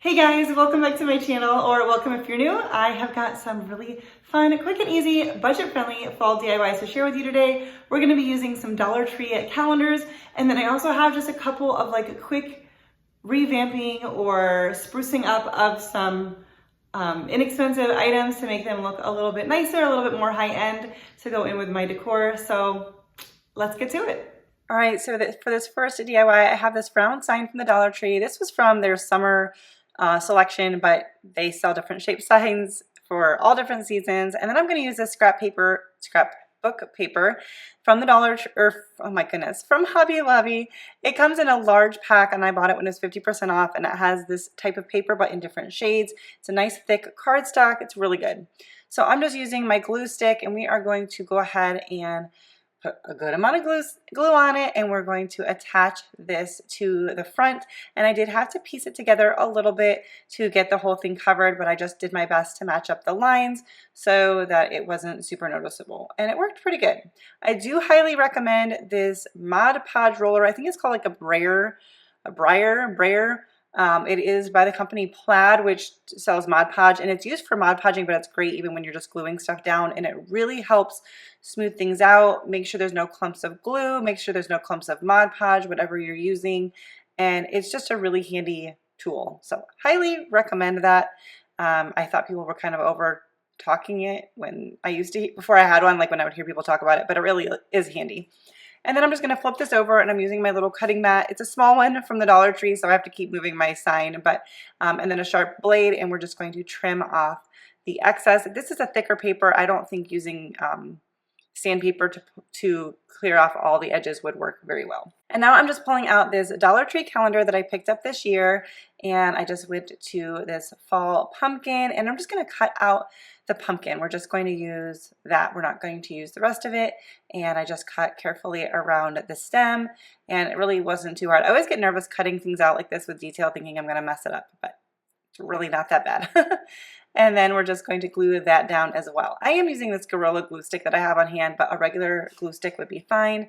Hey guys, welcome back to my channel, or welcome if you're new. I have got some really fun, quick and easy, budget-friendly fall DIYs to share with you today. We're gonna be using some Dollar Tree calendars, and then I also have just a couple of like quick revamping or sprucing up of some inexpensive items to make them look a little bit nicer, a little bit more high-end to go in with my decor. So let's get to it. All right, so for this first DIY, I have this round sign from the Dollar Tree. This was from their summer selection, but they sell different shape signs for all different seasons. And then I'm going to use this scrapbook paper from the oh my goodness, from Hobby Lobby. It comes in a large pack, and I bought it when it was 50% off, and it has this type of paper, but in different shades. It's a nice thick cardstock. It's really good. So I'm just using my glue stick, and we are going to go ahead and put a good amount of glue on it, and we're going to attach this to the front. And I did have to piece it together a little bit to get the whole thing covered, but I just did my best to match up the lines so that it wasn't super noticeable, and it worked pretty good. I do highly recommend this Mod Podge roller. I think it's called like a brayer. It is by the company Plaid, which sells Mod Podge, and it's used for Mod Podging, but it's great even when you're just gluing stuff down, and it really helps smooth things out, make sure there's no clumps of glue, make sure there's no clumps of Mod Podge, whatever you're using, and it's just a really handy tool. So highly recommend that. I thought people were kind of over talking it when I used to, before I had one, like when I would hear people talk about it, but it really is handy. And then I'm just going to flip this over, and I'm using my little cutting mat. It's a small one from the Dollar Tree, so I have to keep moving my sign, but and then a sharp blade, and we're just going to trim off the excess. This is a thicker paper. I don't think using sandpaper to clear off all the edges would work very well. And now I'm just pulling out this Dollar Tree calendar that I picked up this year, and I just went to this fall pumpkin, and I'm just going to cut out the pumpkin. We're just going to use that. We're not going to use the rest of it, and I just cut carefully around the stem, and it really wasn't too hard. I always get nervous cutting things out like this with detail, thinking I'm going to mess it up, but it's really not that bad. And then we're just going to glue that down as well. I am using this Gorilla glue stick that I have on hand, but a regular glue stick would be fine.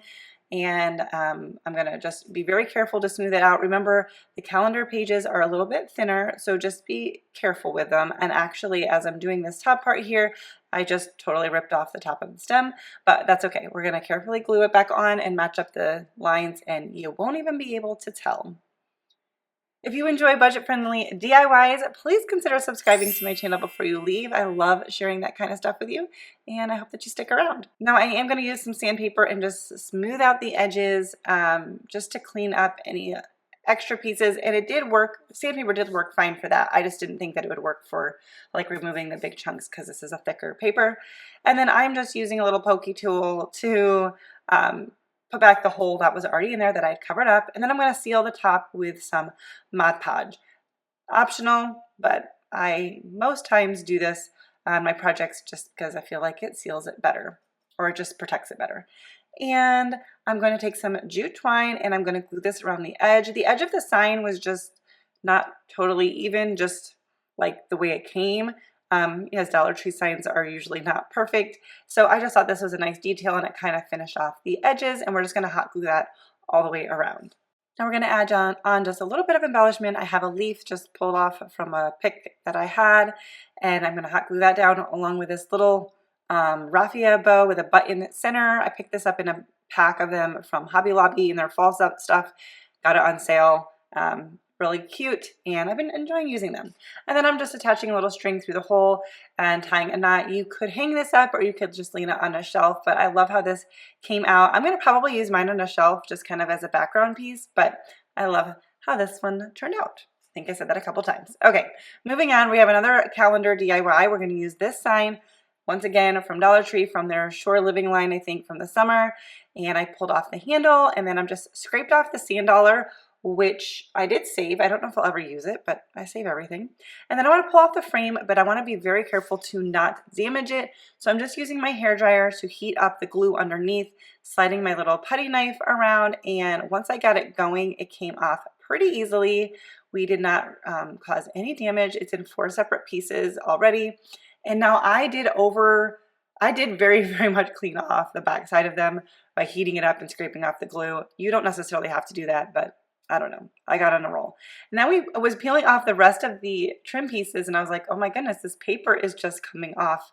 And I'm going to just be very careful to smooth it out. Remember, the calendar pages are a little bit thinner, so just be careful with them. And actually, as I'm doing this top part here, I just totally ripped off the top of the stem, but that's okay. We're going to carefully glue it back on and match up the lines, and you won't even be able to tell. If you enjoy budget-friendly DIYs, please consider subscribing to my channel before you leave. I love sharing that kind of stuff with you, and I hope that you stick around. Now, I am going to use some sandpaper and just smooth out the edges just to clean up any extra pieces, and it did work. Sandpaper did work fine for that. I just didn't think that it would work for like removing the big chunks because this is a thicker paper. And then I'm just using a little pokey tool to put back the hole that was already in there that I'd covered up, and then I'm going to seal the top with some Mod Podge. Optional, but I most times do this on my projects just because I feel like it seals it better, or it just protects it better. And I'm going to take some jute twine, and I'm going to glue this around the edge. The edge of the sign was just not totally even, just like the way it came. Yes, Dollar Tree signs are usually not perfect, so I just thought this was a nice detail, and it kind of finished off the edges, and we're just going to hot glue that all the way around. Now we're going to add on just a little bit of embellishment. I have a leaf just pulled off from a pick that I had, and I'm going to hot glue that down along with this little raffia bow with a button center. I picked this up in a pack of them from Hobby Lobby, and their fall stuff. Got it on sale. Really cute, and I've been enjoying using them. And then I'm just attaching a little string through the hole and tying a knot. You could hang this up, or you could just lean it on a shelf, but I love how this came out. I'm going to probably use mine on a shelf just kind of as a background piece, but I love how this one turned out. I think I said that a couple times. Okay, moving on, we have another calendar DIY. We're going to use this sign, once again, from Dollar Tree, from their Shore Living line, I think, from the summer. And I pulled off the handle, and then I'm just scraped off the sand dollar, which I did save. I don't know if I'll ever use it, but I save everything. And then I want to pull off the frame, but I want to be very careful to not damage it. So I'm just using my hairdryer to heat up the glue underneath, sliding my little putty knife around, and once I got it going, it came off pretty easily. We did not cause any damage. It's in 4 separate pieces already. And now I did very, very much clean off the back side of them by heating it up and scraping off the glue. You don't necessarily have to do that, but I don't know. I got on a roll. Now I was peeling off the rest of the trim pieces and I was like, oh my goodness, this paper is just coming off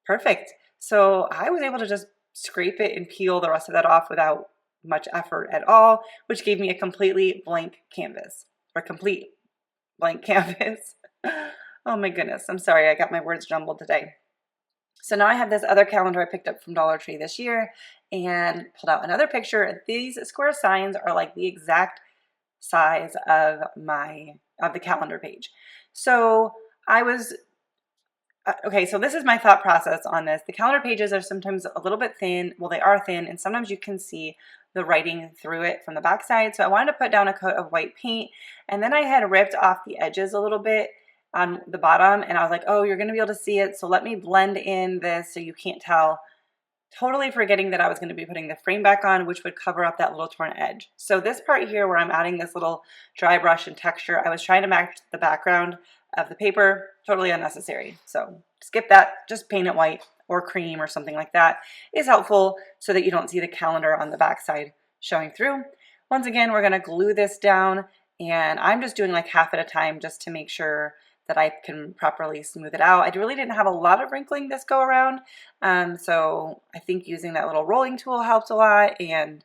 perfect. So I was able to just scrape it and peel the rest of that off without much effort at all, which gave me a completely blank canvas, or complete blank canvas. Oh my goodness. I'm sorry. I got my words jumbled today. So now I have this other calendar I picked up from Dollar Tree this year and pulled out another picture. These square signs are like the exact size of the calendar page. So I was okay, so this is my thought process on this. The calendar pages are sometimes a little bit thin. Well, they are thin, and sometimes you can see the writing through it from the backside. So I wanted to put down a coat of white paint, and then I had ripped off the edges a little bit on the bottom, and I was like, oh, you're going to be able to see it, so let me blend in this so you can't tell. Totally forgetting that I was going to be putting the frame back on, which would cover up that little torn edge. So this part here where I'm adding this little dry brush and texture, I was trying to match the background of the paper, totally unnecessary. So skip that, just paint it white or cream or something like that is helpful so that you don't see the calendar on the back side showing through. Once again, we're going to glue this down, and I'm just doing like half at a time just to make sure that I can properly smooth it out. I really didn't have a lot of wrinkling this go around, so I think using that little rolling tool helped a lot and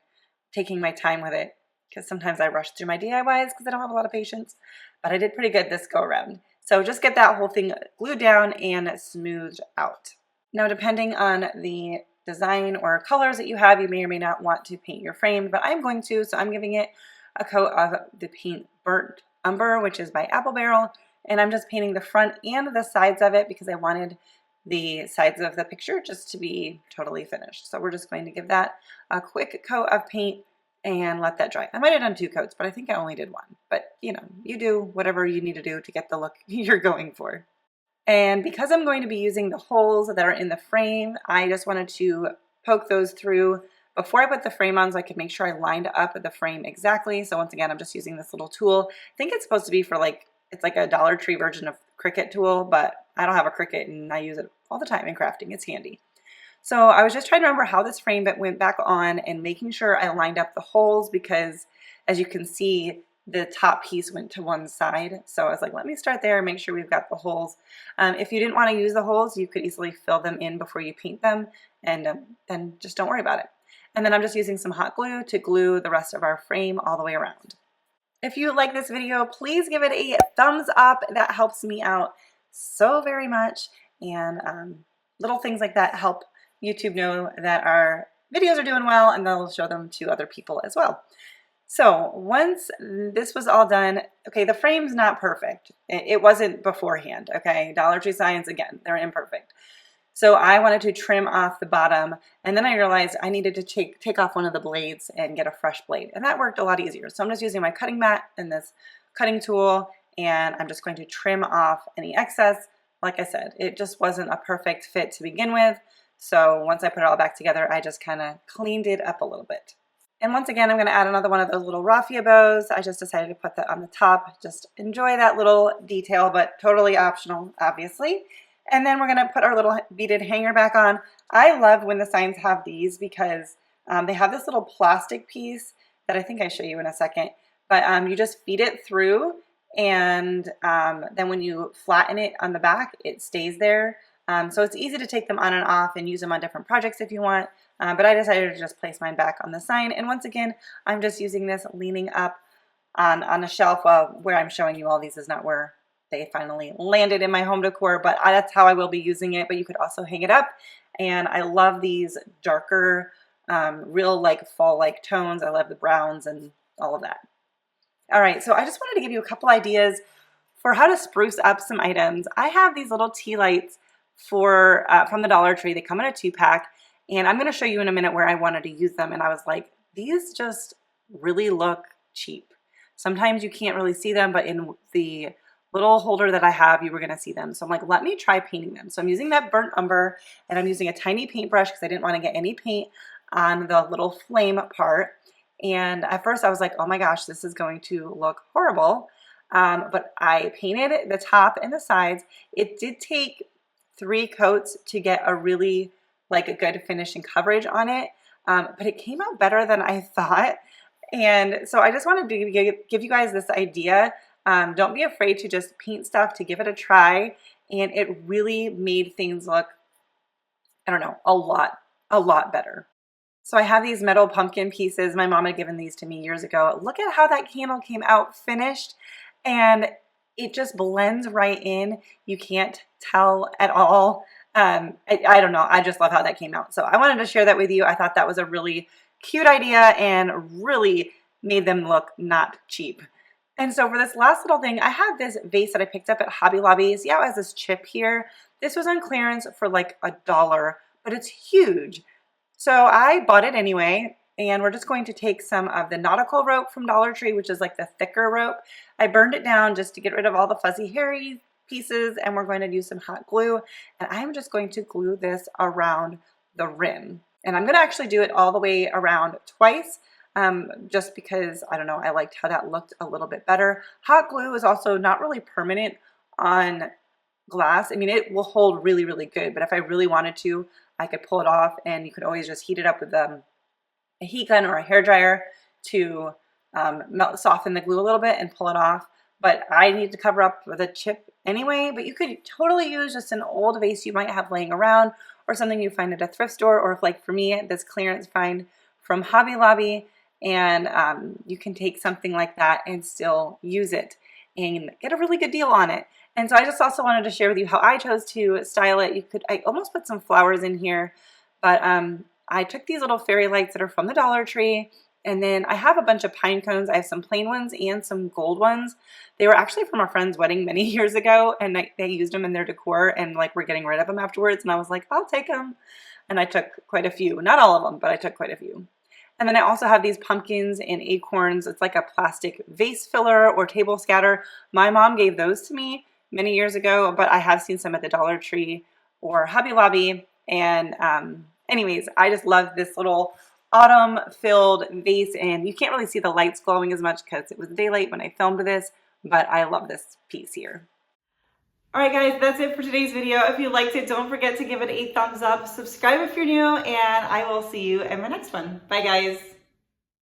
taking my time with it, because sometimes I rush through my DIYs because I don't have a lot of patience, but I did pretty good this go around. So just get that whole thing glued down and smoothed out. Now, depending on the design or colors that you have, you may or may not want to paint your frame, but I'm going to, so I'm giving it a coat of the paint Burnt Umber, which is by Apple Barrel. And I'm just painting the front and the sides of it because I wanted the sides of the picture just to be totally finished. So we're just going to give that a quick coat of paint and let that dry. I might have done 2 coats, but I think I only did 1. But you know, you do whatever you need to do to get the look you're going for. And because I'm going to be using the holes that are in the frame, I just wanted to poke those through before I put the frame on so I could make sure I lined up the frame exactly. So once again, I'm just using this little tool. I think it's supposed to be for it's like a Dollar Tree version of Cricut tool, but I don't have a Cricut and I use it all the time in crafting. It's handy. So I was just trying to remember how this frame went back on and making sure I lined up the holes because as you can see, the top piece went to one side. So I was like, let me start there and make sure we've got the holes. If you didn't want to use the holes, you could easily fill them in before you paint them, and then just don't worry about it. And then I'm just using some hot glue to glue the rest of our frame all the way around. If you like this video, please give it a thumbs up. That helps me out so very much. And little things like that help YouTube know that our videos are doing well, and they'll show them to other people as well. So once this was all done, okay, the frame's not perfect. It wasn't beforehand, okay? Dollar Tree signs, again, they're imperfect. So I wanted to trim off the bottom, and then I realized I needed to take off one of the blades and get a fresh blade, and that worked a lot easier. So I'm just using my cutting mat and this cutting tool, and I'm just going to trim off any excess. Like I said, it just wasn't a perfect fit to begin with, so once I put it all back together, I just kind of cleaned it up a little bit. And once again, I'm going to add another one of those little raffia bows. I just decided to put that on the top. Just enjoy that little detail, but totally optional, obviously. And then we're going to put our little beaded hanger back on. I love when the signs have these because they have this little plastic piece that I think I show you in a second. But you just feed it through, and then when you flatten it on the back, it stays there. So it's easy to take them on and off and use them on different projects if you want. But I decided to just place mine back on the sign. And once again, I'm just using this leaning up on a shelf. Where I'm showing you all these is not where they finally landed in my home decor, but that's how I will be using it. But you could also hang it up. And I love these darker, real like fall-like tones. I love the browns and all of that. All right, so I just wanted to give you a couple ideas for how to spruce up some items. I have these little tea lights from the Dollar Tree. They come in a 2-pack, and I'm going to show you in a minute where I wanted to use them. And I was like, these just really look cheap. Sometimes you can't really see them, but in the little holder that I have, you were going to see them. So I'm like, let me try painting them. So I'm using that burnt umber, and I'm using a tiny paintbrush because I didn't want to get any paint on the little flame part. And at first I was like, oh my gosh, this is going to look horrible. But I painted the top and the sides. It did take 3 coats to get a really a good finish and coverage on it. But it came out better than I thought. And so I just wanted to give you guys this idea. Don't be afraid to just paint stuff, to give it a try. And it really made things look, I don't know, a lot better. So I have these metal pumpkin pieces. My mom had given these to me years ago. Look at how that candle came out finished, and it just blends right in. You can't tell at all. I don't know. I just love how that came out. So I wanted to share that with you. I thought that was a really cute idea and really made them look not cheap. And so for this last little thing, I had this vase that I picked up at Hobby Lobby. Yeah, it has this chip here. This was on clearance for like $1, but it's huge. So I bought it anyway, and we're just going to take some of the nautical rope from Dollar Tree, which is like the thicker rope. I burned it down just to get rid of all the fuzzy hairy pieces, and we're going to use some hot glue, and I'm just going to glue this around the rim. And I'm going to actually do it all the way around twice, just because, I don't know, I liked how that looked a little bit better. Hot glue is also not really permanent on glass. I mean, it will hold really, really good, but if I really wanted to, I could pull it off, and you could always just heat it up with a heat gun or a hair dryer to soften the glue a little bit and pull it off. But I need to cover up with a chip anyway, but you could totally use just an old vase you might have laying around, or something you find at a thrift store, or if, like for me, this clearance find from Hobby Lobby, and you can take something like that and still use it and get a really good deal on it. And so I just also wanted to share with you how I chose to style it. I almost put some flowers in here, but I took these little fairy lights that are from the Dollar Tree, and then I have a bunch of pine cones. I have some plain ones and some gold ones. They were actually from a friend's wedding many years ago, and they used them in their decor, and like we're getting rid of them afterwards, and I was like, I'll take them. And I took quite a few. Not all of them, but I took quite a few. And then I also have these pumpkins and acorns. It's like a plastic vase filler or table scatter. My mom gave those to me many years ago, but I have seen some at the Dollar Tree or Hobby Lobby. And anyways, I just love this little autumn filled vase, and you can't really see the lights glowing as much because it was daylight when I filmed this, but I love this piece here. All right, guys, that's it for today's video. If you liked it, don't forget to give it a thumbs up. Subscribe if you're new, and I will see you in my next one. Bye, guys.